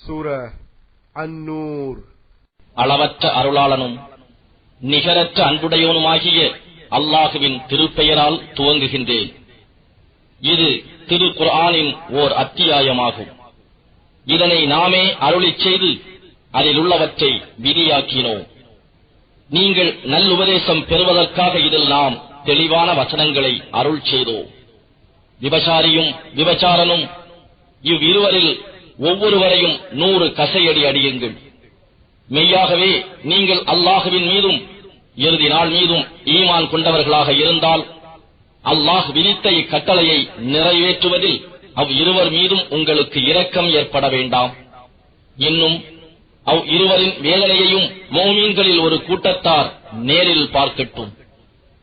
சூரா அன்-நூர். அளவற்ற அருளாளனும் நிகரற்ற அன்புடையவனுமாகிய அல்லாஹுவின் திருப்பெயரால் துவங்குகின்றேன். இது திரு குர்ஆனின் ஓர் அத்தியாயமாகும். இதனை நாமே அருளிச் செய்து அதில் உள்ளவற்றை விதியாக்கினோம். நீங்கள் நல்லுபதேசம் பெறுவதற்காக இதில் நாம் தெளிவான வசனங்களை அருள் செய்தோம். விபசாரியும் விபச்சாரனும் இவ்விருவரில் ஒவ்வொருவரையும் 100 கசையடி அடியுங்கள். மெய்யாகவே நீங்கள் அல்லாஹுவின் மீதும் இறுதி நாள் மீதும் ஈமான் கொண்டவர்களாக இருந்தால் அல்லாஹ் விதித்த இக்கட்டளையை நிறைவேற்றுவதில் அவ்விருவர் மீதும் உங்களுக்கு இரக்கம் ஏற்பட வேண்டாம். இன்னும் அவ்விருவரின் வேதனையையும் மோமீன்களில் ஒரு கூட்டத்தார் நேரில் பார்க்கட்டும்.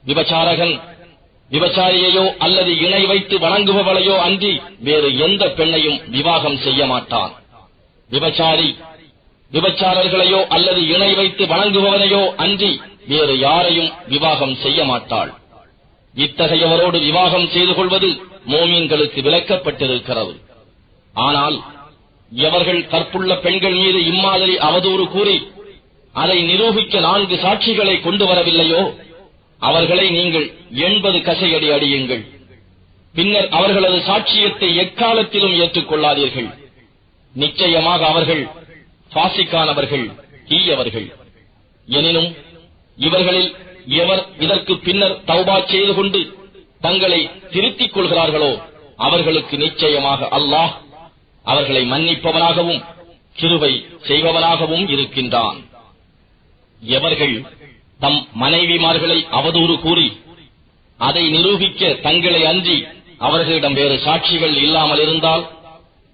விபச்சாரகன் விபச்சாரியையோ அல்லது இணை வைத்து வணங்குபவளையோ அன்றி வேறு எந்த பெண்ணையும் விவாகம் செய்ய மாட்டான். விபச்சாரி விபச்சாரர்களையோ அல்லது இணை வைத்து வணங்குபவனையோ அன்றி வேறு யாரையும் விவாகம் செய்ய மாட்டாள். இத்தகையவரோடு விவாகம் செய்து கொள்வது மோமீன்களுக்கு விலக்கப்பட்டிருக்கிறது. ஆனால் எவர்கள் கற்புள்ள பெண்கள் மீது இம்மாதிரி அவதூறு கூறி அதை நிரூபிக்க 4 சாட்சிகளை கொண்டு வரவில்லையோ அவர்களை நீங்கள் 80 கசையடி அடியுங்கள். பின்னர் அவர்களது சாட்சியத்தை எக்காலத்திலும் ஏற்றுக்கொள்ளாதீர்கள். நிச்சயமாக அவர்கள் பாசிக்கானவர்கள், தீயவர்கள். எனினும் இவர்களில் எவர் இதற்கு பின்னர் தௌபா செய்து கொண்டு தங்களை திருத்திக் கொள்கிறார்களோ அவர்களுக்கு நிச்சயமாக அல்லாஹ் அவர்களை மன்னிப்பவனாகவும் கிருபை செய்பவனாகவும் இருக்கின்றான். எவர்கள் தம் மனைவிமார்களை அவதூறு கூறி அதை நிரூபிக்க தங்களை அன்றி அவர்களிடம் வேறு சாட்சிகள் இல்லாமல் இருந்தால்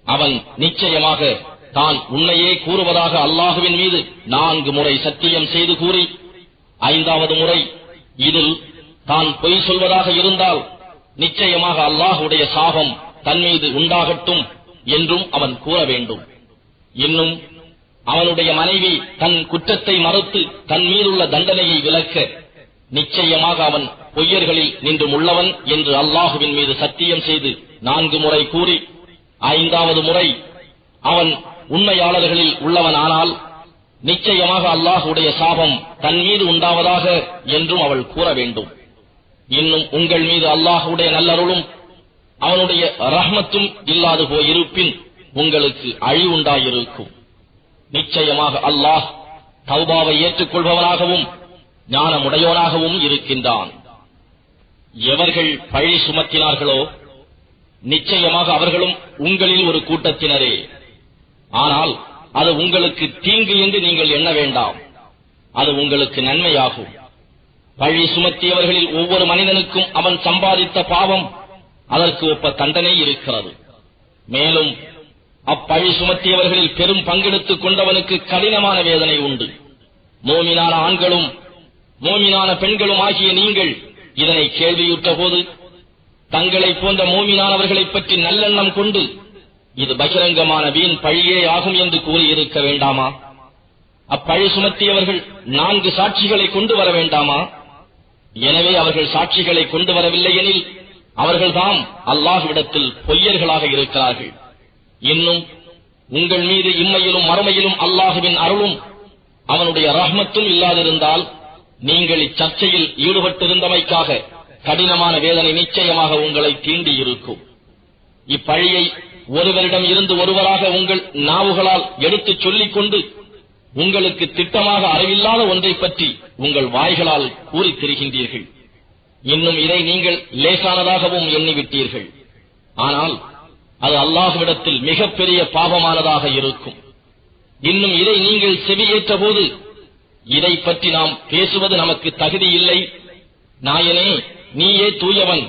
அவன் நிச்சயமாக தான் உண்மையே கூறுவதாக அல்லாஹுவின் மீது 4 முறை சத்தியம் செய்து கூறி 5வது முறை இதில் தான் பொய் சொல்வதாக இருந்தால் நிச்சயமாக அல்லாஹுடைய சாபம் தன் மீது உண்டாகட்டும் என்றும் அவன் கூற வேண்டும். இன்னும் அவனுடைய மனைவி தன் குற்றத்தை மறுத்து தன் மீதுள்ள தண்டனையை விலக்க நிச்சயமாக அவன் பொய்யர்களில் நின்றும் உள்ளவன் என்று அல்லாஹுவின் மீது சத்தியம் செய்து 4 முறை கூறி 5வது முறை அவன் உண்மையாளர்களில் உள்ளவனானால் நிச்சயமாக அல்லாஹுடைய சாபம் தன் மீது உண்டாவதாக என்றும் அவள் கூற வேண்டும். இன்னும் உங்கள் மீது அல்லாஹுடைய நல்லருளும் அவனுடைய ரஹ்மத்தும் இல்லாது போயிருப்பின் உங்களுக்கு அழிவுண்டாயிருக்கும். நிச்சயமாக அல்லாஹ் தௌபாவை ஏற்றுக்கொள்பவனாகவும் ஞானமுடையோனாகவும் இருக்கின்றான். எவர்கள் பழி சுமத்தினார்களோ நிச்சயமாக அவர்களும் உங்களில் ஒரு கூட்டத்தினரே. ஆனால் அது உங்களுக்கு தீங்கு என்று நீங்கள் எண்ண வேண்டாம், அது உங்களுக்கு நன்மையாகும். பழி சுமத்தியவர்களில் ஒவ்வொரு மனிதனுக்கும் அவன் சம்பாதித்த பாவம் அதற்கு ஒப்ப தண்டனை இருக்கிறது. மேலும் அப்பழி சுமத்தியவர்களில் பெரும் பங்கெடுத்துக் கொண்டவனுக்கு கடினமான வேதனை உண்டு. மோமினான ஆண்களும் மோமினான பெண்களும் ஆகிய நீங்கள் இதனை கேள்வியுற்ற போது தங்களை போன்ற மோமினானவர்களைப் பற்றி நல்லெண்ணம் கொண்டு இது பகிரங்கமான வீண் பழியே ஆகும் என்று கூறியிருக்க வேண்டாமா? அப்பழி சுமத்தியவர்கள் 4 சாட்சிகளை கொண்டு வர வேண்டாமா? எனவே அவர்கள் சாட்சிகளை கொண்டு வரவில்லை எனில் அவர்கள்தாம் அல்லாஹ்விடத்தில் பொய்யர்களாக இருக்கிறார்கள். இன்னும் உங்கள் மீது இம்மையிலும் மறுமையிலும் அல்லாஹுவின் அருளும் அவனுடைய ரஹ்மத்தும் இல்லாதிருந்தால் நீங்கள் இச்சர்ச்சையில் ஈடுபட்டிருந்தமைக்காக கடினமான வேதனை நிச்சயமாக உங்களை தீண்டியிருக்கும். இப்பழியை ஒருவரிடம் இருந்து ஒருவராக உங்கள் நாவுகளால் எடுத்துச் சொல்லிக் கொண்டு உங்களுக்கு திட்டமாக அறிவில்லாத ஒன்றை பற்றி உங்கள் வாய்களால் கூறித் திரிகின்றீர்கள். இன்னும் இதை நீங்கள் லேசானதாகவும் எண்ணிவிட்டீர்கள். ஆனால் அது அல்லாஹ்விடத்தில் மிகப்பெரிய பாவமானதாக இருக்கும். இன்னும் இதை நீங்கள் செவியேற்ற போது இதை பற்றி நாம் பேசுவது நமக்கு தகுதி இல்லை, நாயனே நீயே தூயவன்,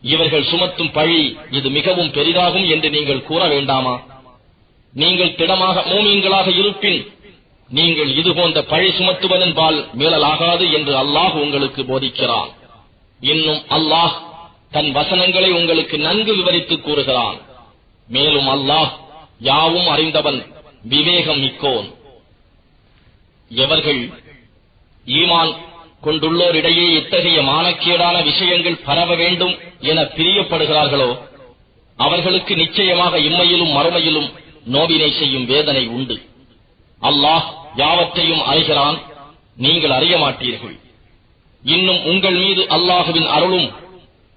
இவர்கள் சுமத்தும் பழி இது மிகவும் பெரிதாகும் என்று நீங்கள் கூற வேண்டாமா? நீங்கள் திடமாக மூமீன்களாக இருப்பின் நீங்கள் இதுபோன்ற பழி சுமத்துவதன் பால் மீளலாகாது என்று அல்லாஹ் உங்களுக்கு போதிக்கிறான். இன்னும் அல்லாஹ் தன் வசனங்களை உங்களுக்கு நன்கு விவரித்துக் கூறுகிறான். மேலும் அல்லாஹ் யாவும் அறிந்தவன், விவேகம் மிக்கோன். எவர்கள் ஈமான் கொண்டுள்ளோரிடையே இத்தகைய மானக்கேடான விஷயங்கள் பரவ வேண்டும் என பிரியப்படுகிறார்களோ அவர்களுக்கு நிச்சயமாக இம்மையிலும் மறுமையிலும் நோவினை செய்யும் வேதனை உண்டு. அல்லாஹ் யாவற்றையும் அறிகிறான், நீங்கள் அறிய மாட்டீர்கள். இன்னும் உங்கள் மீது அல்லாஹுவின் அருளும்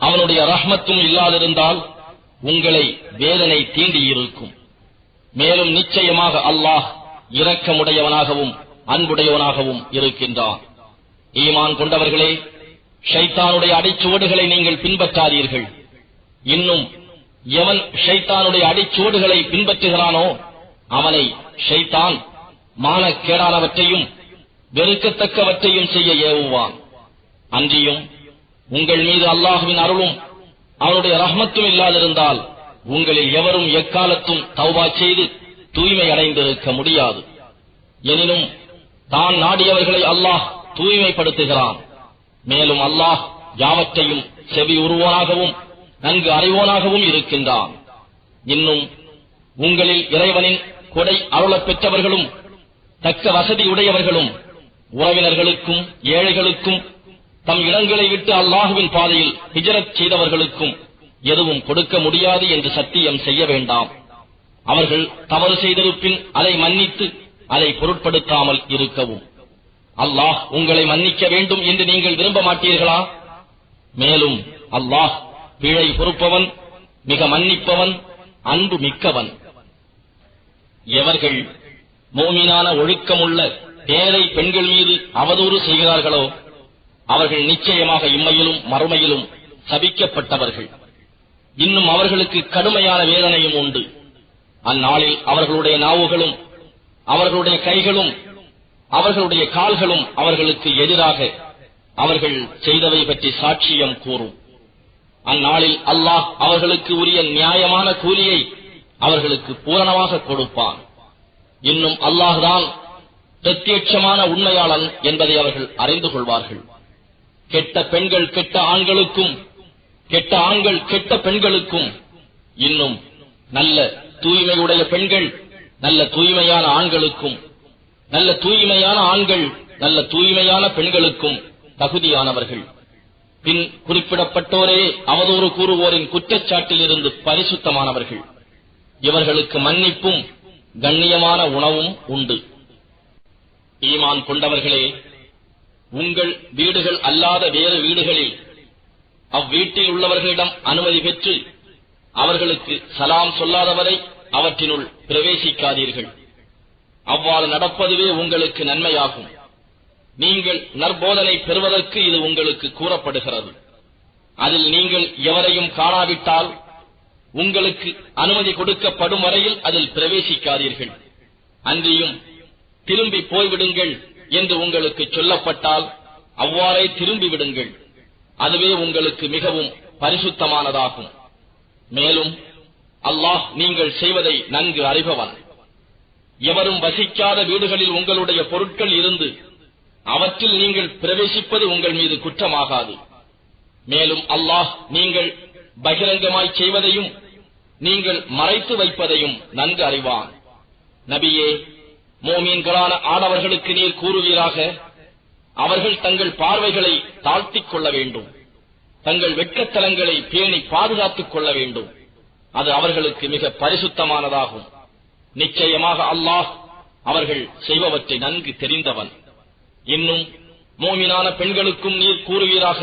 அவனுடைய ரஹ்மத்தும் இல்லாதிருந்தால் உங்களை வேதனை தீண்டியிருக்கும். மேலும் நிச்சயமாக அல்லாஹ் இரக்கமுடையவனாகவும் அன்புடையவனாகவும் இருக்கின்றான். ஈமான் கொண்டவர்களே, ஷைத்தானுடைய அடிச்சுவடுகளை நீங்கள் பின்பற்றாதீர்கள். இன்னும் எவன் ஷைத்தானுடைய அடிச்சுவடுகளை பின்பற்றுகிறானோ அவனை ஷைத்தான் மானக்கேடானவற்றையும் வெறுக்கத்தக்கவற்றையும் செய்ய ஏவுவான். அன்றியும் உங்கள் மீது அல்லாஹுவின் அருளும் அவனுடைய ரஹ்மத்தும் இல்லாதிருந்தால் உங்களில் எவரும் எக்காலத்தும் தௌபா செய்து தூய்மை அடைந்திருக்க முடியாது. எனினும் தான் நாடியவர்களை அல்லாஹ் தூய்மைப்படுத்துகிறான். மேலும் அல்லாஹ் யாவற்றையும் செவி உருவோனாகவும் நன்கு அறிவோனாகவும் இருக்கின்றான். இன்னும் உங்களில் இறைவனின் கொடை அருளப் பெற்றவர்களும் தக்க வசதி உடையவர்களும் உறவினர்களுக்கும் ஏழைகளுக்கும் தம் இடங்களை விட்டு அல்லாஹுவின் பாதையில் ஹிஜ்ரத் செய்தவர்களுக்கும் எதுவும் கொடுக்க முடியாது என்று சத்தியம் செய்ய வேண்டாம். அவர்கள் தவறு செய்திருப்பின் அதை மன்னித்து அதை பொருட்படுத்தாமல் இருக்கவும். அல்லாஹ் உங்களை மன்னிக்க வேண்டும் என்று நீங்கள் விரும்ப மாட்டீர்களா? மேலும் அல்லாஹ் பிழை பொறுப்பவன், மிக மன்னிப்பவன், அன்பு மிக்கவன். எவர்கள் மோமினான ஒழுக்கமுள்ள பேரை பெண்கள் மீது அவதூறு செய்கிறார்களோ அவர்கள் நிச்சயமாக இம்மையிலும் மறுமையிலும் சபிக்கப்பட்டவர்கள். இன்னும் அவர்களுக்கு கடுமையான வேதனையும் உண்டு. அந்நாளில் அவர்களுடைய நாவுகளும் அவர்களுடைய கைகளும் அவர்களுடைய கால்களும் அவர்களுக்கு எதிராக அவர்கள் செய்தவை பற்றி சாட்சியம் கூறும். அந்நாளில் அல்லாஹ் அவர்களுக்கு உரிய நியாயமான கூலியை அவர்களுக்கு பூரணமாக கொடுப்பான். இன்னும் அல்லாஹ்தான் பிரத்யட்சமான உண்மையாளன் என்பதை அவர்கள் அறிந்து கொள்வார்கள். கெட்ட பெண்கள் கெட்ட ஆண்களுக்கும், கெட்ட ஆண்கள் கெட்ட பெண்களுக்கும், இன்னும் நல்ல தூய்மையுடைய பெண்கள் நல்ல தூய்மையான ஆண்களுக்கும், நல்ல தூய்மையான ஆண்கள் நல்ல தூய்மையான பெண்களுக்கும் தகுதியானவர்கள். பின் குறிப்பிடப்பட்டோரே அவதூறு கூறுவோரின் குற்றச்சாட்டிலிருந்து பரிசுத்தமானவர்கள். இவர்களுக்கு மன்னிப்பும் கண்ணியமான உணவும் உண்டு. ஈமான் கொண்டவர்களே, உங்கள் வீடுகள் அல்லாத வேறு வீடுகளில் அவ்வீட்டில் உள்ளவர்களிடம் அனுமதி பெற்று அவர்களுக்கு சலாம் சொல்லாதவரை அவற்றினுள் பிரவேசிக்காதீர்கள். அவ்வாறு நடப்பதுவே உங்களுக்கு நன்மையாகும். நீங்கள் நற்போதனை பெறுவதற்கு இது உங்களுக்கு கூறப்படுகிறது. அதில் நீங்கள் எவரையும் காணாவிட்டால் உங்களுக்கு அனுமதி கொடுக்கப்படும் வரையில் அதில் பிரவேசிக்காதீர்கள். அன்றியும் திரும்பி போய்விடுங்கள் என்று உங்களுக்கு சொல்லப்பட்டால் அவ்வாறே திரும்பிவிடுங்கள். அதுவே உங்களுக்கு மிகவும் பரிசுத்தமானதாகும். மேலும் அல்லாஹ் நீங்கள் செய்வதை நன்கு அறிபவன். எவரும் வசிக்காத வீடுகளில் உங்களுடைய பொருட்கள் இருந்து அவற்றில் நீங்கள் பிரவேசிப்பது உங்கள் மீது குற்றமாகாது. மேலும் அல்லாஹ் நீங்கள் பகிரங்கமாய் செய்வதையும் நீங்கள் மறைத்து வைப்பதையும் நன்கு அறிவான். நபியே, மோமீன்களான ஆடவர்களுக்கு நீர் கூறுவீராக, அவர்கள் தங்கள் பார்வைகளை தாழ்த்திக் கொள்ள வேண்டும், தங்கள் வெட்கத்தலங்களை பேணி பாதுகாத்துக் கொள்ள வேண்டும். அது அவர்களுக்கு மிக பரிசுத்தமானதாகும். நிச்சயமாக அல்லாஹ் அவர்கள் செய்பவற்றை நன்கு தெரிந்தவன். இன்னும் மோமினான பெண்களுக்கும் நீர் கூறுவீராக,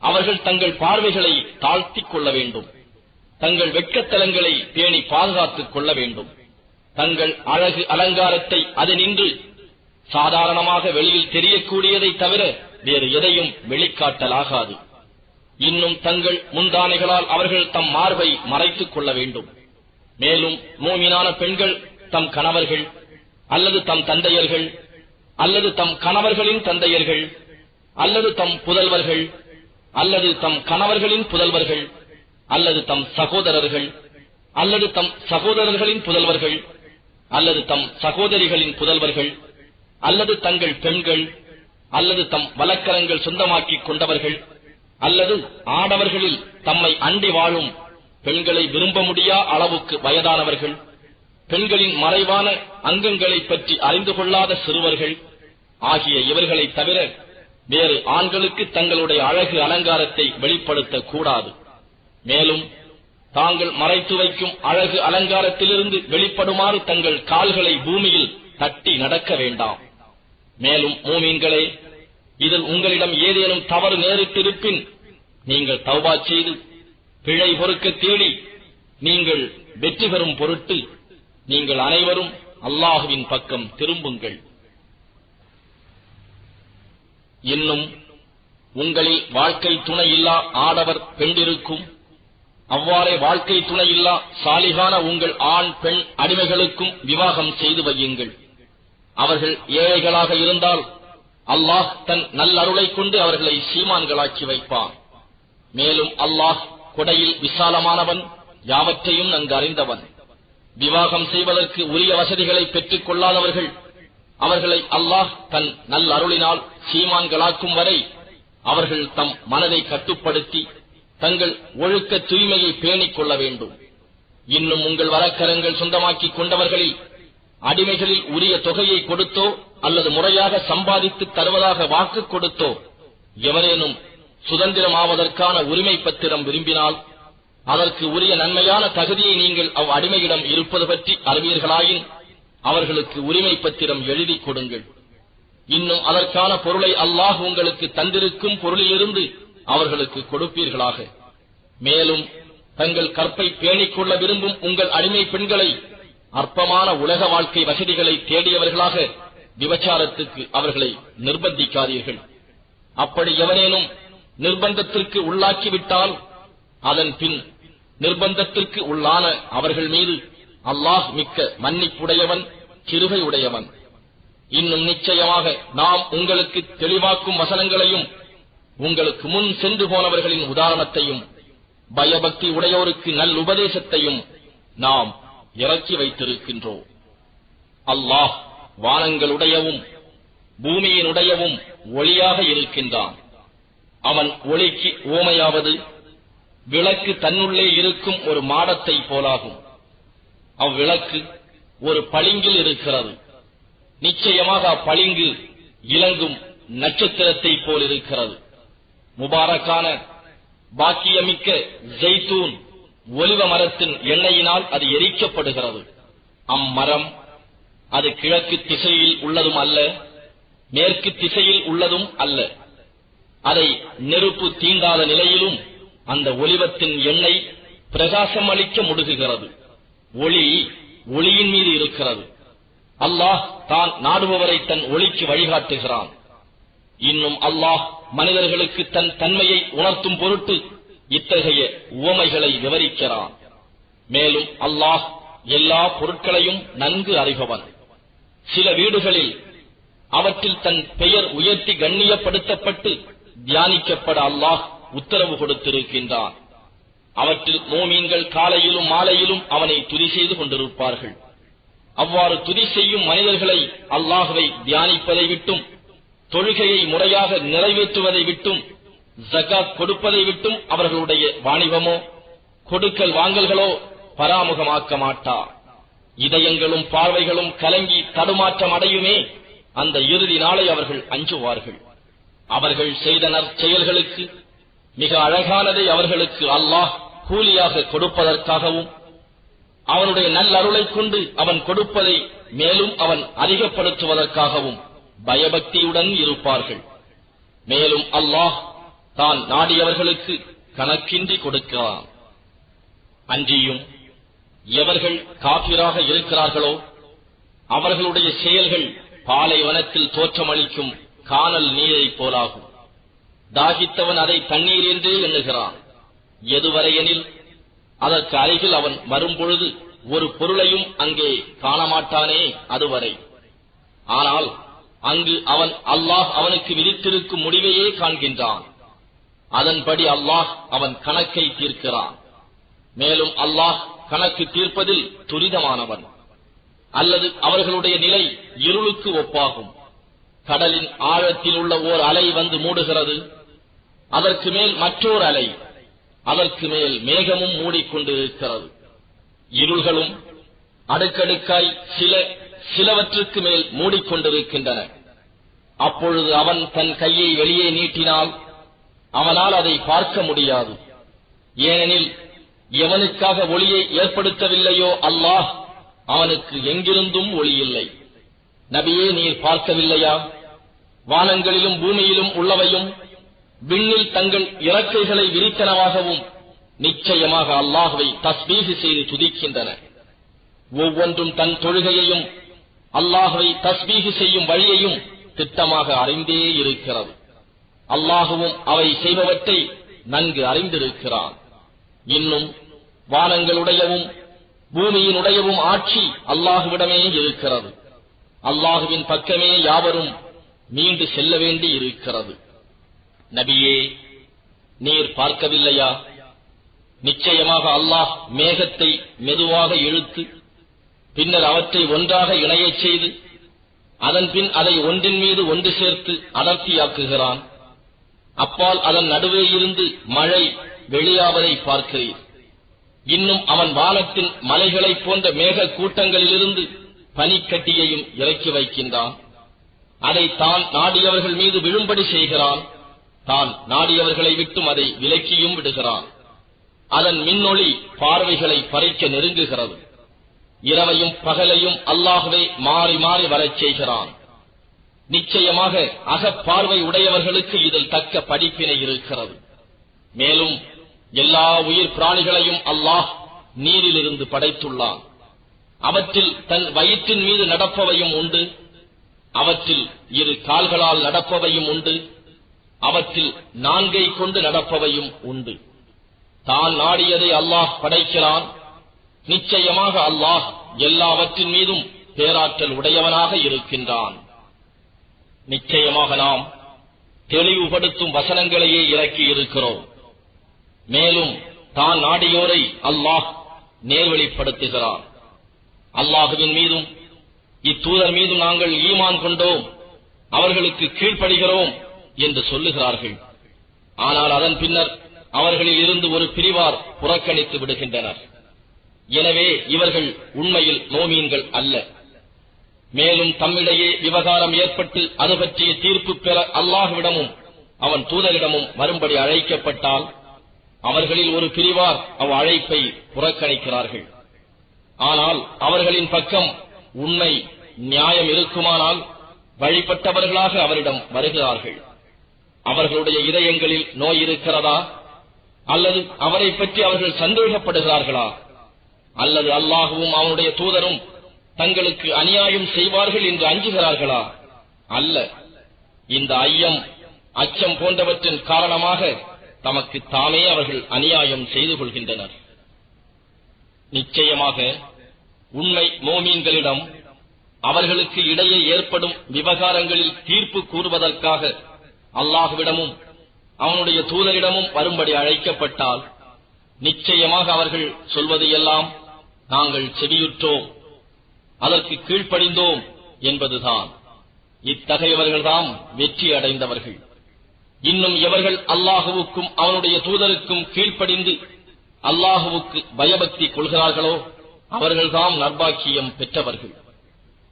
அவர்கள் தங்கள் பார்வைகளை தாழ்த்திக் கொள்ள வேண்டும், தங்கள் வெட்கத்தலங்களை பேணி பாதுகாத்துக் கொள்ள வேண்டும். தங்கள் அழகு அலங்காரத்தை அதனின்று சாதாரணமாக வெளியில் தெரியக்கூடியதை தவிர வேறு எதையும் வெளிக்காட்டலாகாது. இன்னும் தங்கள் முந்தானைகளால் அவர்கள் தம் மார்பை மறைத்துக் கொள்ள வேண்டும். மேலும் மோமினான பெண்கள் தம் கணவர்கள் அல்லது தம் தந்தையர்கள் அல்லது தம் கணவர்களின் தந்தையர்கள் அல்லது தம் புதல்வர்கள் அல்லது தம் கணவர்களின் புதல்வர்கள் அல்லது தம் சகோதரர்கள் அல்லது தம் சகோதரர்களின் புதல்வர்கள் அல்லது தம் சகோதரிகளின் புதல்வர்கள் அல்லது தங்கள் பெண்கள் அல்லது தம் வழக்கரங்கள் சொந்தமாக்கிக் கொண்டவர்கள் அல்லது ஆடவர்களில் தம்மை அண்டி வாழும் பெண்களை விரும்ப முடியா அளவுக்கு வயதானவர்கள், பெண்களின் மறைவான அங்கங்களை பற்றி அறிந்து கொள்ளாத சிறுவர்கள் ஆகிய இவர்களை தவிர வேறு ஆண்களுக்கு தங்களுடைய அழகு அலங்காரத்தை வெளிப்படுத்தக் கூடாது. மேலும் தாங்கள் மறைத்து வைக்கும் அழகு அலங்காரத்திலிருந்து வெளிப்படுமாறு தங்கள் கால்களை பூமியில் தட்டி நடக்க வேண்டாம். மேலும் மூமீன்களே, இதில் உங்களிடம் ஏதேனும் தவறு நேரிட்டிருப்பின் நீங்கள் தௌபா செய்து பிழை பொறுக்க தேடி நீங்கள் வெற்றி பெறும் பொருட்டு நீங்கள் அனைவரும் அல்லாஹுவின் பக்கம் திரும்புங்கள். இன்னும் உங்களில் வாழ்க்கை துணையில்லா ஆடவர் பெண்டிருக்கும், அவ்வாறே வாழ்க்கை துணையில்லா சாலிகான உங்கள் ஆண் பெண் அடிமைகளுக்கும் விவாகம் செய்து வையுங்கள். அவர்கள் ஏழைகளாக இருந்தால் அல்லாஹ் தன் நல்லருளை கொண்டு அவர்களை சீமான்களாக்கி வைப்பான். மேலும் அல்லாஹ் கொடையில் விசாலமானவன், யாவற்றையும் நன்கு அறிந்தவன். விவாகம் செய்வதற்கு உரிய வசதிகளை பெற்றுக் கொள்ளாதவர்கள் அவர்களை அல்லாஹ் தன் நல்லருளினால் சீமான்களாக்கும் வரை அவர்கள் தம் மனதை கட்டுப்படுத்தி தங்கள் ஒழுக்க தூய்மையை பேணிக் கொள்ள வேண்டும். இன்னும் உங்கள் வழக்கரங்கள் சொந்தமாக்கிக் கொண்டவர்களில் அடிமைகளில் உரிய தொகையை கொடுத்தோ அல்லது முறையாக சம்பாதித்து தருவதாக வாக்கு கொடுத்தோ எவரேனும் சுதந்திரமாவதற்கான உரிமை பத்திரம் விரும்பினால் அதற்கு உரிய நன்மையான தகுதியை நீங்கள் அவ் அடிமையிடம் இருப்பது பற்றி அறிவீர்களாயின் அவர்களுக்கு உரிமை பத்திரம் எழுதி கொடுங்கள். இன்னும் அதற்கான பொருளை அல்லாஹ் உங்களுக்கு தந்திருக்கும் பொருளிலிருந்து அவர்களுக்கு கொடுப்பீர்களாக. மேலும் தங்கள் கற்பை பேணிக் கொள்ள விரும்பும் உங்கள் அடிமை பெண்களை அற்பமான உலக வாழ்க்கை வசதிகளை தேடியவர்களாக விபச்சாரத்துக்கு அவர்களை நிர்பந்திக்காதீர்கள். அப்படி எவரேனும் நிர்பந்தத்திற்கு உள்ளாக்கிவிட்டால் அதன் பின் நிர்பந்தத்திற்கு உள்ளான அவர்கள் மீது அல்லாஹ் மிக்க மன்னிப்புடையவன், கிருபை உடையவன். இன்னும் நிச்சயமாக நாம் உங்களுக்கு தெளிவாக்கும் வசனங்களையும் உங்களுக்கு முன் சென்று போனவர்களின் உதாரணத்தையும் பயபக்தி உடையோருக்கு நல்லுபதேசத்தையும் நாம் இறக்கி வைத்திருக்கின்றோம். அல்லாஹ் வானங்களுடையவும் பூமியினுடையவும் ஒளியாக இருக்கின்றான். அவன் ஒளிக்கு ஓமையாவது விளக்கு தன்னுள்ளே இருக்கும் ஒரு மாடத்தை போலாகும். அவ்விளக்கு ஒரு பளிங்கில் இருக்கிறது. நிச்சயமாக அப்பளிங்கு இலங்கும் நட்சத்திரத்தை போல் இருக்கிறது. முபாரக்கான பாக்கியமிக்க ஜெய்தூன் ஒலிவ மரத்தின் எண்ணெயினால் அது எரிக்கப்படுகிறது. அம்மரம் அது கிழக்கு திசையில் உள்ளதும் அல்ல, மேற்கு திசையில் உள்ளதும் அல்ல. அதை நெருப்பு தீண்டாத நிலையிலும் அந்த ஒலிவத்தின் எண்ணெய் பிரகாசம் அளிக்க முடுகுகிறது. ஒளி ஒளியின் மீது இருக்கிறது. அல்லாஹ் தான் நாடுபவரை தன் ஒளிக்கு வழிகாட்டுகிறான். இன்னும் அல்லாஹ் மனிதர்களுக்கு தன் தன்மையை உணர்த்தும் பொருட்டு இத்தகைய உவமைகளை விவரிக்கிறான். மேலும் அல்லாஹ் எல்லா பொருட்களையும் நன்கு அறிபவன். சில வீடுகளில் அவற்றில் தன் பெயர் உயர்த்தி கண்ணியப்படுத்தப்பட்டு தியானிக்கப்பட அல்லாஹ் உத்தரவு கொடுத்திருக்கின்றான். அவற்றில் மூமீன்கள் காலையிலும் மாலையிலும் அவனை துதி செய்து கொண்டிருப்பார்கள். அவ்வாறு துதி செய்யும் மனிதர்களை அல்லாஹ்வை தியானிப்பதை விட்டும், தொழுகையை முறையாக நிறைவேற்றுவதை விட்டும், ஜகாத் கொடுப்பதை விட்டும் அவர்களுடைய வாணிபமோ கொடுக்கல் வாங்கல்களோ பராமுகமாக்க மாட்டார். இதயங்களும் பார்வைகளும் கலங்கி தடுமாற்றம் அடையுமே, அந்த இறுதி நாளை அவர்கள் அஞ்சுவார்கள். அவர்கள் செய்த நற்செயல்களுக்கு மிக அழகானதை அவர்களுக்கு அல்லாஹ் கூலியாக கொடுப்பதற்காகவும், அவனுடைய நல்லருளைக் கொண்டு அவன் கொடுப்பதை மேலும் அவன் அதிகப்படுத்துவதற்காகவும் பயபக்தியுடன் இருப்பார்கள். மேலும் அல்லாஹ் தான் நாடியவர்களுக்கு கணக்கின்றி கொடுக்கிறான். அன்றியும் எவர்கள் காபிராக இருக்கிறார்களோ அவர்களுடைய செயல்கள் பாலைவனத்தில் தோற்றமளிக்கும் கானல் நீரைப் போலாகும். தாகித்தவன் அதை தண்ணீர் என்றே எண்ணுகிறான். எதுவரையெனில் அதற்கு அருகில் அவன் வரும்பொழுது ஒரு பொருளையும் அங்கே காணமாட்டானே அதுவரை. ஆனால் அங்கு அவன் அல்லாஹ் அவனுக்கு விதித்திருக்கும் முடிவையே காண்கின்றான். அதன்படி அல்லாஹ் அவன் கணக்கை தீர்க்கிறான். மேலும் அல்லாஹ் கணக்கு தீர்ப்பதில் துரிதமானவன். அல்லது அவர்களுடைய நிலை இருளுக்கு ஒப்பாகும். கடலின் ஆழத்தில் உள்ள ஓர் அலை வந்து மூடுகிறது. அதற்கு மேல் மற்றோர் அலை, அதற்கு மேல் மேகமும் மூடிக்கொண்டிருக்கிறது. இருள்களும் அடுக்கடுக்காய் சிலவற்றுக்கு மேல் மூடிக்கொண்டிருக்கின்றன. அப்பொழுது அவன் தன் கையை வெளியே நீட்டினால் அவனால் அதை பார்க்க முடியாது. ஏனெனில் எவனுக்காக ஒளியை ஏற்படுத்தவில்லையோ அல்லாஹ் அவனுக்கு எங்கிருந்தும் ஒளி இல்லை. நபியே, நீர் பார்க்கவில்லையா? வானங்களிலும் பூமியிலும் உள்ளவையும் விண்ணில் தங்கள் இறக்கைகளை விரித்தனவாகவும் நிச்சயமாக அல்லாஹ்வை தஸ்பீஹ் செய்து துதிக்கின்றன. ஒவ்வொன்றும் தன் தொழுகையையும் அல்லாஹ்வை தஸ்பீஹ் செய்யும் வழியையும் திட்டமாக அறிந்தே இருக்கிறது. அல்லாஹுவும் அவை செய்பவற்றை நன்கு அறிந்திருக்கிறான். இன்னும் வானங்களுடையவும் பூமியினுடையவும் ஆட்சி அல்லாஹுவிடமே இருக்கிறது. அல்லாஹுவின் பக்கமே யாவரும் மீண்டு செல்ல வேண்டி இருக்கிறது. நபியே, நீர் பார்க்கவில்லையா? நிச்சயமாக அல்லாஹ் மேகத்தை மெதுவாக இழுத்து பின்னர் அவற்றை ஒன்றாக இணையச் செய்து அதன்பின் அதை ஒன்றின் மீது ஒன்று சேர்த்து அடர்த்தியாக்குகிறான். அப்பால் அதன் நடுவே இருந்து மழை வெளியாவதை பார்க்கிறீர். இன்னும் அவன் வானத்தின் மலைகளைப் போன்ற மேக கூட்டங்களிலிருந்து பனிக்கட்டியையும் இறக்கி வைக்கின்றான். அதை தான் நாடியவர்கள் மீது விழும்படி செய்கிறான். தான் நாடியவர்களை விட்டும் அதை விலக்கியும் விடுகிறான். அதன் மின்னொளி பார்வைகளை பறிக்க நெருங்குகிறது. இரவையும் பகலையும் அல்லாஹ்வே மாறி மாறி வரச் செய்கிறான். நிச்சயமாக அகப்பார்வை உடையவர்களுக்கு இதில் தக்க படிப்பினை இருக்கிறது. மேலும் எல்லா உயிர் பிராணிகளையும் அல்லாஹ் நீரிலிருந்து படைத்துள்ளான். அவற்றில் தன் வயிற்றின் மீது நடப்பவையும் உண்டு, அவற்றில் இரு கால்களால் நடப்பவையும் உண்டு, அவற்றில் நான்கை கொண்டு நடப்பவையும் உண்டு. தான் நாடியதை அல்லாஹ் படைக்கிறான். நிச்சயமாக அல்லாஹ் எல்லாவற்றின் மீதும் பேராற்றல் உடையவனாக இருக்கின்றான். நிச்சயமாக நாம் தெளிவுபடுத்தும் வசனங்களையே இறக்கி இருக்கிறோம். மேலும் தான் நாடியோரை அல்லாஹ் நேர்வழிப்படுத்துகிறான். அல்லாஹுவின் மீதும் இத்தூதர் மீதும் நாங்கள் ஈமான் கொண்டோம், அவர்களுக்கு கீழ்ப்படுகிறோம் என்று சொல்லுகிறார்கள். ஆனால் அதன் பின்னர் அவர்களில் இருந்து ஒரு பிரிவார் புறக்கணித்து விடுகின்றனர். எனவே இவர்கள் உண்மையில் மோமீன்கள் அல்ல. மேலும் தம்மிடையே விவகாரம் ஏற்பட்டு அது பற்றிய தீர்ப்பு பெற அல்லாஹ்விடமும் அவன் தூதரிடமும் வரும்படி அழைக்கப்பட்டால் அவர்களில் ஒரு பிரிவார் அவ் அழைப்பை புறக்கணிக்கிறார்கள். ஆனால் அவர்களின் பக்கம் உண்மை நியாயம் இருக்குமானால் வழிபட்டவர்களாக அவரிடம் வருகிறார்கள். அவர்களுடைய இதயங்களில் நோய் இருக்கிறதா? அல்லது அவரை பற்றி அவர்கள் சந்தேகப்படுகிறார்களா? அல்லது அல்லாஹுவும் அவனுடைய தூதரும் தங்களுக்கு அநியாயம் செய்வார்கள் என்று அஞ்சுகிறார்களா? அல்ல. இந்த ஐயம், அச்சம் போன்றவற்றின் காரணமாக தமக்கு தாமே அவர்கள் அநியாயம் செய்து கொள்கின்றனர். நிச்சயமாக உண்மை மோமீன்களிடம் அவர்களுக்கு இடையே ஏற்படும் விவகாரங்களில் தீர்ப்பு கூறுவதற்காக அல்லாஹ்விடமும் அவனுடைய தூதரிடமும் வரும்படி அழைக்கப்பட்டால் நிச்சயமாக அவர்கள் சொல்வது எல்லாம் நாங்கள் செவியுற்றோம், அதற்கு கீழ்ப்படிந்தோம் என்பதுதான். இத்தகையவர்கள்தாம் வெற்றி அடைந்தவர்கள். இன்னும் எவர்கள் அல்லாஹுவுக்கும் அவனுடைய தூதருக்கும் கீழ்ப்படிந்து அல்லாஹுவுக்கு பயபக்தி கொள்கிறார்களோ அவர்கள்தாம் நற்பாக்கியம் பெற்றவர்கள்.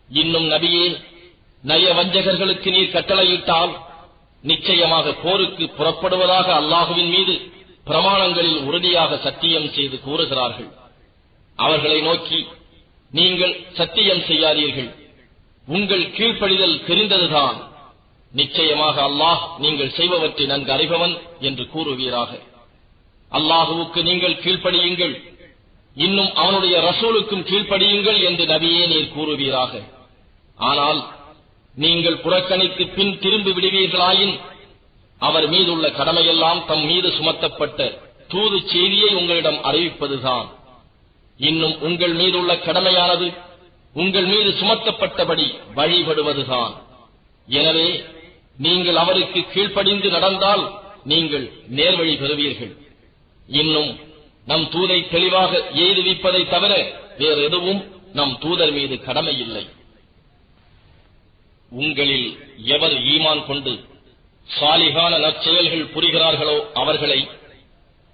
இன்னும் நபியே, நயவஞ்சகர்களுக்கு நீர் கட்டளையிட்டால் நிச்சயமாக போருக்கு புறப்படுவதாக அல்லாஹுவின் மீது பிரமாணங்களில் உறுதியாக சத்தியம் செய்து கூறுகிறார்கள். அவர்களை நோக்கி, நீங்கள் சத்தியம் செய்யாதீர்கள், உங்கள் கீழ்ப்படிதல் தெரிந்ததுதான். நிச்சயமாக அல்லாஹ் நீங்கள் செய்பவற்றை நன்கு அறிபவன் என்று கூறுவீராக. அல்லாஹுவுக்கு நீங்கள் கீழ்ப்படியுங்கள், இன்னும் அவனுடைய ரசூலுக்கும் கீழ்ப்படியுங்கள் என்று நபியே நீர் கூறுவீராக. ஆனால் நீங்கள் புறக்கணித்து பின் திரும்பி விடுவீர்களாயின் அவர் மீதுள்ள கடமையெல்லாம் தம் மீது சுமத்தப்பட்ட தூது செய்தியை உங்களிடம் அறிவிப்பதுதான். இன்னும் உங்கள் மீதுள்ள கடமையானது உங்கள் மீது சுமத்தப்பட்டபடி வழிபடுவதுதான். எனவே நீங்கள் அவருக்கு கீழ்ப்படிந்து நடந்தால் நீங்கள் நேர்வழி பெறுவீர்கள். இன்னும் நம் தூதை தெளிவாக எய்துவிப்பதை தவிர வேறு எதுவும் நம் தூதர் மீது கடமை இல்லை. உங்களில் எவர் ஈமான் கொண்டு சாலிகான நற்செயல்கள் புரிகிறார்களோ அவர்களை,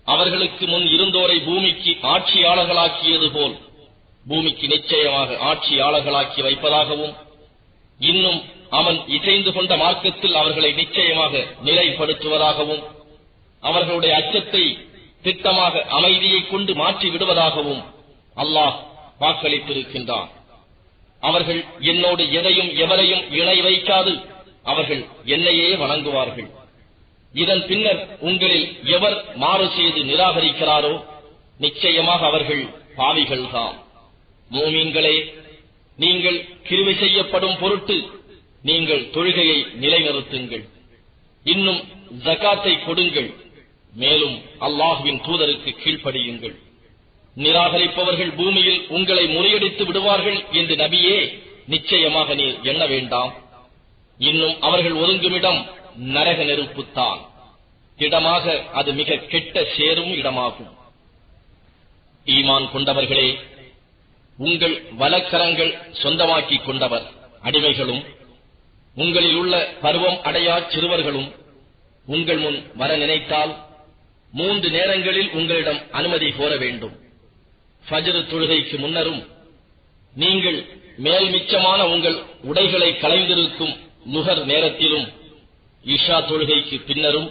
அவர்களுக்கு முன் இருந்தோரை பூமிக்கு ஆட்சியாளர்களாக்கியது போல் பூமிக்கு நிச்சயமாக ஆட்சியாளர்களாக்கி வைப்பதாகவும், இன்னும் அவன் இசைந்து கொண்ட மார்க்கத்தில் அவர்களை நிச்சயமாக நிலைப்படுத்துவதாகவும், அவர்களுடைய அச்சத்தை திட்டமாக அமைதியை கொண்டு மாற்றி விடுவதாகவும் அல்லாஹ் வாக்களித்திருக்கின்றான். அவர்கள் என்னோடு எதையும் எவரையும் இணை வைக்காது அவர்கள் என்னையே வணங்குவார்கள். இதன் பின்னர் உங்களில் எவர் மாறு செய்து நிராகரிக்கிறாரோ நிச்சயமாக அவர்கள் பாவிகள்தாம். மூமீன்களே, நீங்கள் கிருபை செய்யப்படும் பொருட்டு நீங்கள் தொழுகையை நிலைநிறுத்துங்கள். இன்னும் ஜகாத்தை கொடுங்கள். மேலும் அல்லாஹ்வின் தூதருக்கு கீழ்ப்படியுங்கள். நிராகரிப்பவர்கள் பூமியில் உங்களை முறியடித்து விடுவார்கள் என்று நபியே நிச்சயமாக நீர் எண்ண வேண்டாம். இன்னும் அவர்கள் ஒதுங்குமிடம் நரக நெருப்புத்தான். இடமாக அது மிக கெட்ட சேரும் இடமாகும். ஈமான் கொண்டவர்களே, உங்கள் வலக்கரங்கள் சொந்தமாக்கிக் கொண்டவர் அடிமைகளும் உங்களில் உள்ள பருவம் அடையா சிறுவர்களும் உங்கள் முன் வர நினைத்தால் 3 நேரங்களில் உங்களிடம் அனுமதி கோர வேண்டும். ஃபஜ்ர் தொழுகைக்கு முன்னரும் நீங்கள் மேல் மிச்சமான உங்கள் உடைகளை களைந்திருக்கும் லுஹர் நேரத்திலும் இஷா தொழுகைக்கு பின்னரும்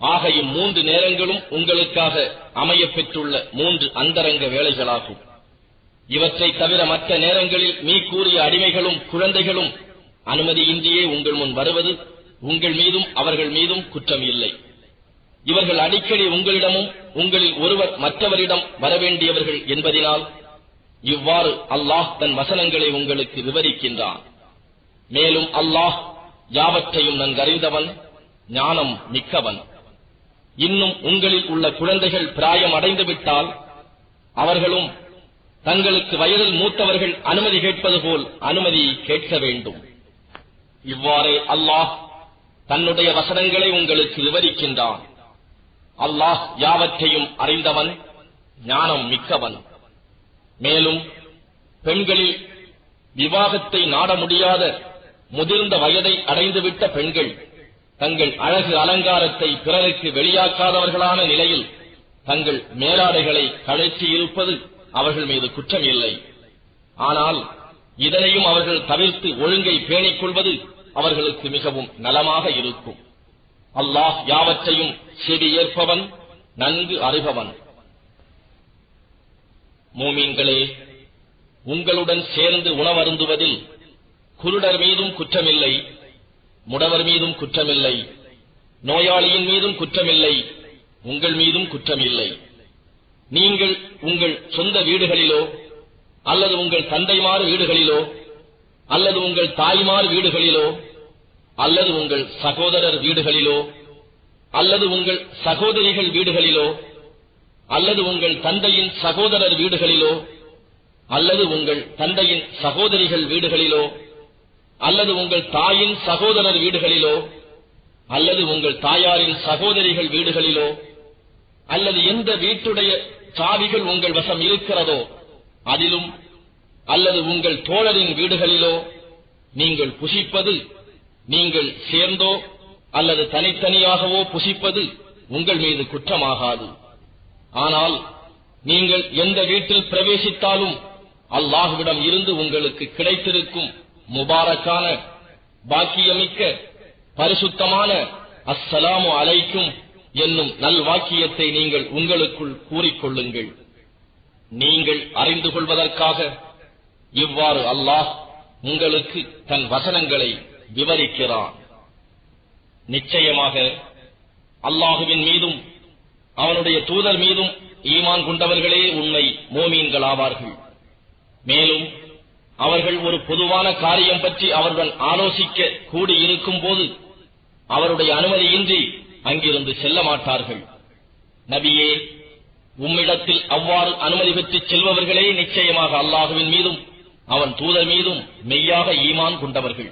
ஆகிய 3 நேரங்களும் உங்களுக்காக அமையப் பெற்றுள்ள 3 அந்தரங்க வேளைகளாகும். இவற்றை தவிர மற்ற நேரங்களில் மீ கூறிய அடிமைகளும் குழந்தைகளும் அனுமதியின்றியே உங்கள் முன் வருவது உங்கள் மீதும் அவர்கள் மீதும் குற்றம் இல்லை. இவர்கள் அடிக்கடி உங்களிடமும் உங்களில் ஒருவர் மற்றவரிடம் வரவேண்டியவர்கள் என்பதினால் இவ்வாறு அல்லாஹ் தன் வசனங்களை உங்களுக்கு விவரிக்கின்றான். மேலும் அல்லாஹ் யாவற்றையும் நன்கறிந்தவன், ஞானம் மிக்கவன். இன்னும் உங்களில் உள்ள குழந்தைகள் பிராயம் அடைந்து விட்டால் அவர்களும் தங்களுக்கு வயதில் மூத்தவர்கள் அனுமதி கேட்பது போல் அனுமதி கேட்க வேண்டும். இவ்வாறே அல்லாஹ் தன்னுடைய வசனங்களை உங்களுக்கு விவரிக்கின்றான். அல்லாஹ் யாவற்றையும் அறிந்தவன், ஞானம் மிக்கவன். மேலும் பெண்களில் விவாகத்தை நாட முடியாத முதிர்ந்த வயதை அடைந்துவிட்ட பெண்கள் தங்கள் அழகு அலங்காரத்தை பிறருக்கு வெளியாக்காதவர்களான நிலையில் தங்கள் மேலாடைகளை கழற்றி இருப்பது அவர்கள் மீது குற்றம் இல்லை. ஆனால் இதனையும் அவர்கள் தவிர்த்து ஒழுங்கை பேணிக் கொள்வது அவர்களுக்கு மிகவும் நலமாக இருக்கும். அல்லாஹ் யாவற்றையும் செவி ஏற்பவன், நன்கு அறிபவன். மூமீன்களே, உங்களுடன் சேர்ந்து உணவருந்துவதில் குருடர் மீதும் குற்றமில்லை, முடவர் மீதும் குற்றமில்லை, நோயாளியின் மீதும் குற்றமில்லை, உங்கள் மீதும் குற்றமில்லை. நீங்கள் உங்கள் சொந்த வீடுகளிலோ அல்லது உங்கள் தந்தைமார் வீடுகளிலோ அல்லது உங்கள் தாய்மார் வீடுகளிலோ அல்லது உங்கள் சகோதரர் வீடுகளிலோ அல்லது உங்கள் சகோதரிகள் வீடுகளிலோ அல்லது உங்கள் தந்தையின் சகோதரர் வீடுகளிலோ அல்லது உங்கள் தந்தையின் சகோதரிகள் வீடுகளிலோ அல்லது உங்கள் தாயின் சகோதரர் வீடுகளிலோ அல்லது உங்கள் தாயாரின் சகோதரிகள் வீடுகளிலோ அல்லது எந்த வீட்டுடைய சாவிகள் உங்கள் வசம் இருக்கிறதோ அதிலும் அல்லது உங்கள் தோழரின் வீடுகளிலோ நீங்கள் புசிப்பது, நீங்கள் சேர்ந்தோ அல்லது தனித்தனியாகவோ புசிப்பது உங்கள் மீது குற்றமாகாது. ஆனால் நீங்கள் எந்த வீட்டில் பிரவேசித்தாலும் அல்லாஹ்விடம் இருந்து உங்களுக்கு கிடைத்திருக்கும் முபாரக்கான, பாக்கியமிக்க, பரிசுத்தமான அஸ்ஸலாமு அலைக்கும் என்னும் நல்வாக்கியத்தை நீங்கள் உங்களுக்குள் கூறிக்கொள்ளுங்கள். நீங்கள் அறிந்து கொள்வதற்காக இவ்வாறு அல்லாஹ் உங்களுக்கு தன் வசனங்களை விவரிக்கிறான். நிச்சயமாக அல்லாஹுவின் மீதும் அவனுடைய தூதர் மீதும் ஈமான் கொண்டவர்களே உண்மை மோமீன்களாவார்கள். மேலும் அவர்கள் ஒரு பொதுவான காரியம் பற்றி அவருடன் ஆலோசிக்க கூடியிருக்கும் போது அவருடைய அனுமதியின்றி அங்கிருந்து செல்ல மாட்டார்கள். நபியே, உம்மிடத்தில் அவ்வாறு அனுமதி பெற்று செல்பவர்களே நிச்சயமாக அல்லாஹுவின் மீதும் அவன் தூதர் மீதும் மெய்யாக ஈமான் கொண்டவர்கள்.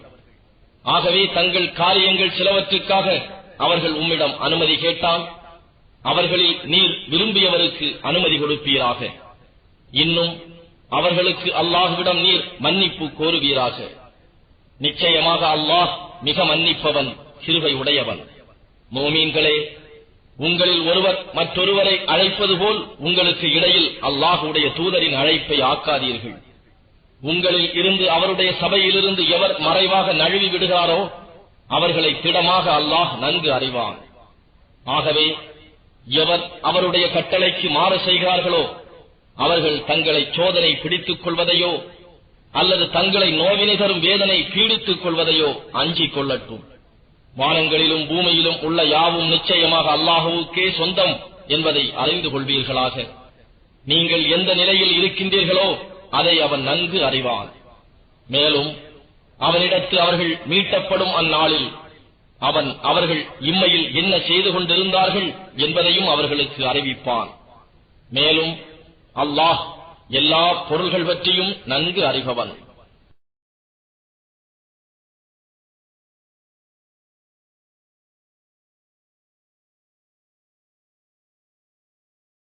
ஆகவே தங்கள் காரியங்கள் சிலவற்றுக்காக அவர்கள் உம்மிடம் அனுமதி கேட்டால் அவர்களில் நீர் விரும்பியவருக்கு அனுமதி கொடுப்பீராக. இன்னும் அவர்களுக்கு அல்லாஹ்விடம் நீர் மன்னிப்பு கோருவீராக. நிச்சயமாக அல்லாஹ் மிக மன்னிப்பவன், கிருபை உடையவன். மோமீன்களே, உங்களில் ஒருவர் மற்றொருவரை அழைப்பது போல் உங்களுக்கு இடையில் அல்லாஹ்வுடைய தூதரின் அழைப்பை ஆக்காதீர்கள். உங்களில் இருந்து அவருடைய சபையிலிருந்து எவர் மறைவாக நழுவி விடுகிறாரோ அவர்களை திடமாக அல்லாஹ் நன்கு அறிவான். ஆகவே எவர் அவருடைய கட்டளைக்கு மாறு செய்கிறார்களோ அவர்கள் தங்களை சோதனை பிடித்துக் கொள்வதையோ அல்லது தங்களை நோவினை தரும் வேதனை பீடித்துக் கொள்வதையோ அஞ்சிக் கொள்ளட்டும். வானங்களிலும் பூமியிலும் உள்ள யாவும் நிச்சயமாக அல்லாஹுவுக்கே சொந்தம் என்பதை அறிந்து கொள்வீர்களாக. நீங்கள் எந்த நிலையில் இருக்கின்றீர்களோ அதை அவன் நன்கு அறிவான். மேலும் அவனிடத்து அவர்கள் மீட்டப்படும் அந்நாளில் அவன் அவர்கள் இம்மையில் என்ன செய்து கொண்டிருந்தார்கள் என்பதையும் அவர்களுக்கு அறிவிப்பான். மேலும் அல்லாஹ் எல்லா பொருள்கள் பற்றியும் நன்கு அறிபவன்.